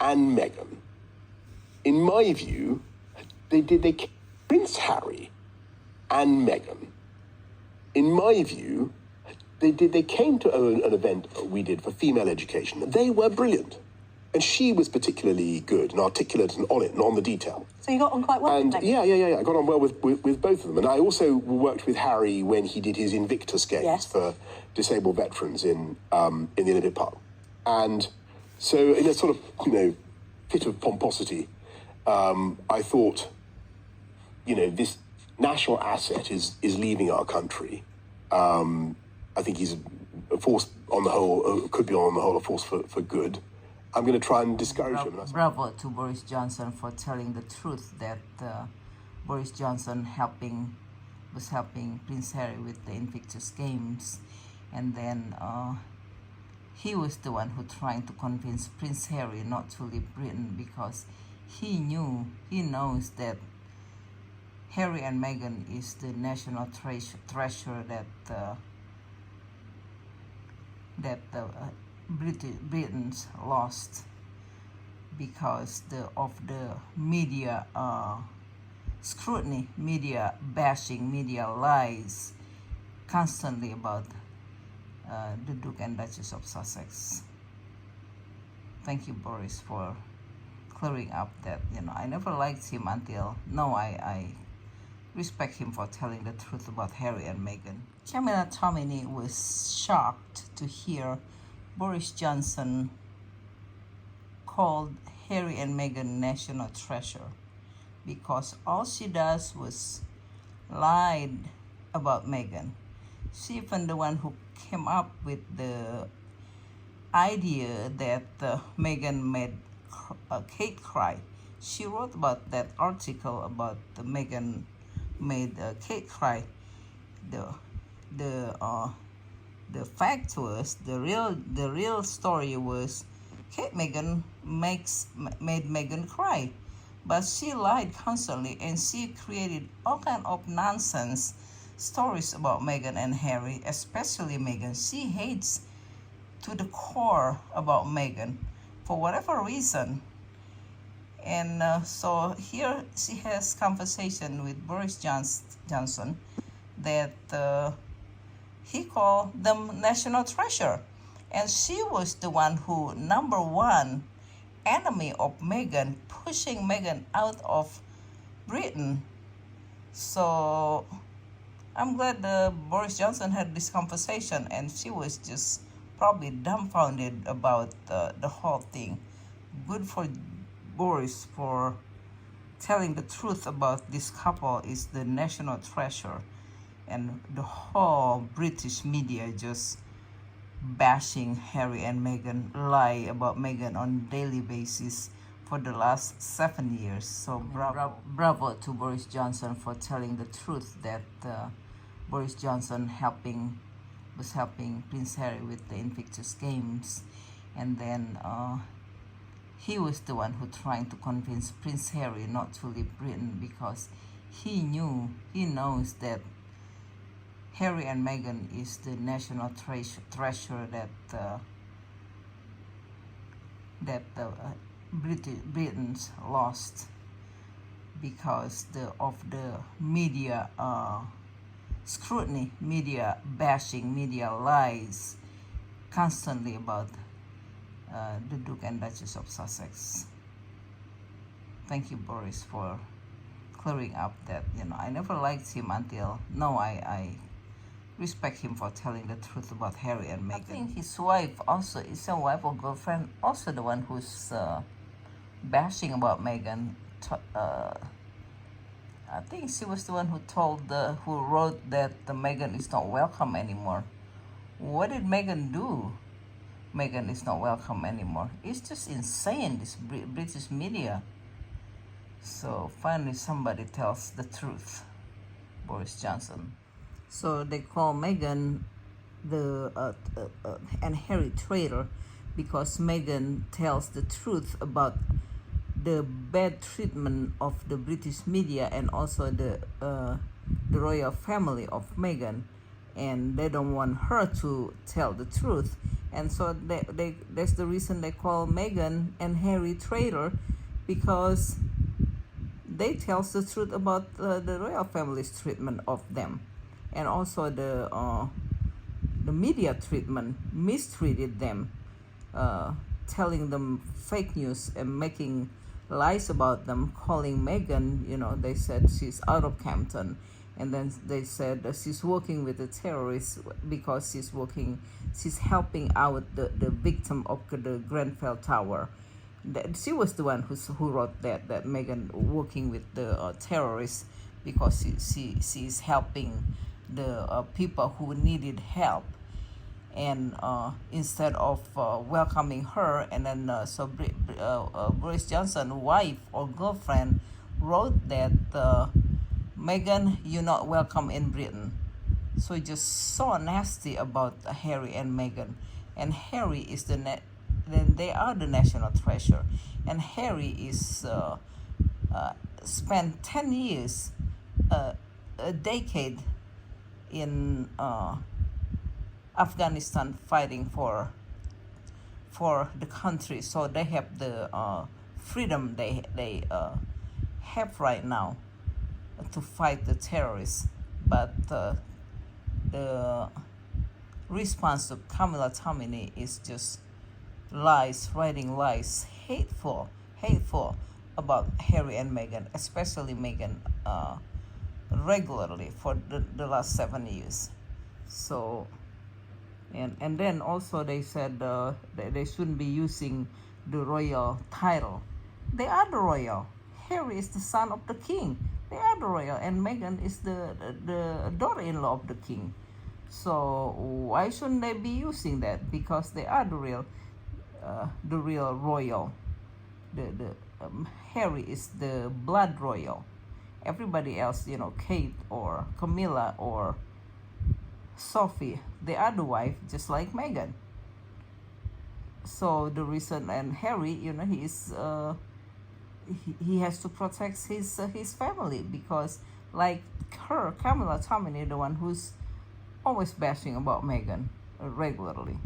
and Meghan. In my view, Prince Harry and Meghan. In my view, they came to an event we did for female education. They were brilliant. And she was particularly good and articulate and on it and on the detail. So you got on quite well with Meghan? Yeah. I got on well with both of them. And I also worked with Harry when he did his Invictus Games for disabled veterans in the Olympic Park. And so in a sort of, fit of pomposity, I thought, this national asset is leaving our country. I think he's a force on the whole, could be on the whole a force for good. I'm going to try and discourage him. Bravo to Boris Johnson for telling the truth that Boris Johnson was helping Prince Harry with the Invictus Games, and then he was the one who trying to convince Prince Harry not to leave Britain because he knows that Harry and Meghan is the national treasure that Britons lost because of the media scrutiny, media bashing, media lies constantly about the Duke and Duchess of Sussex. Thank you, Boris, for clearing up that, I never liked him until now. I respect him for telling the truth about Harry and Meghan. Tominey was shocked to hear Boris Johnson called Harry and Meghan national treasure because all she does was lied about Meghan. She even the one who came up with the idea that Meghan made Kate cry. She wrote about that article about Meghan made Kate cry. The fact was, the real story was, made Meghan cry, but she lied constantly and she created all kind of nonsense stories about Meghan and Harry, especially Meghan. She hates to the core about Meghan for whatever reason. And so here she has conversation with Boris Johnson that he called them national treasure. And she was the one who, number one, enemy of Meghan, pushing Meghan out of Britain. So I'm glad Boris Johnson had this conversation, and she was just probably dumbfounded about the whole thing. Good for Boris for telling the truth about this couple is the national treasure, and the whole British media just bashing Harry and Meghan, lie about Meghan on a daily basis for the last 7 years. So bravo to Boris Johnson for telling the truth that Boris Johnson was helping Prince Harry with the Invictus Games, and then he was the one who trying to convince Prince Harry not to leave Britain because he knows that Harry and Meghan is the national treasure that Britons lost because of the media scrutiny, media bashing, media lies constantly about the Duke and Duchess of Sussex. Thank you, Boris, for clearing up that, I never liked him until now. I respect him for telling the truth about Harry and Meghan. I think his wife also, is a wife or girlfriend, also the one who's bashing about Meghan. I think she was the one who wrote that the Meghan is not welcome anymore. What did Meghan do? Meghan is not welcome anymore. It's just insane, this British media. So finally somebody tells the truth, Boris Johnson. So they call Meghan and Harry traitor because Meghan tells the truth about the bad treatment of the British media and also the royal family of Meghan, and they don't want her to tell the truth And so that's the reason they call Meghan and Harry traitor, because they tell the truth about the royal family's treatment of them, and also the media treatment mistreated them, telling them fake news and making lies about them, calling Meghan, they said she's out of Campton, and then they said that she's working with the terrorists because she's helping out the victim of the Grenfell Tower. She was the one who wrote that Meghan working with the terrorists because she's helping the people who needed help. And instead of welcoming her, and then Boris Johnson's wife or girlfriend wrote that Meghan, you're not welcome in Britain. So just so nasty about Harry and Meghan. And Harry is then they are the national treasure. And Harry is spent 10 years, a decade in Afghanistan fighting for the country. So they have the freedom they have right now to fight the terrorists. But the response of Camilla Tominey is just lies, writing lies, hateful about Harry and Meghan, especially Meghan, regularly for the last 7 years. So, and then also they said they shouldn't be using the royal title. They are the royal. Harry is the son of the king. They are the royal, and Meghan is the daughter-in-law of the king. So why shouldn't they be using that? Because they are the real royal. Harry is the blood royal. Everybody else, Kate or Camilla or Sophie, they are the wife, just like Meghan. So the reason, and Harry, he is he has to protect his family, because like her, Camilla Tominey, the one who's always bashing about Meghan regularly.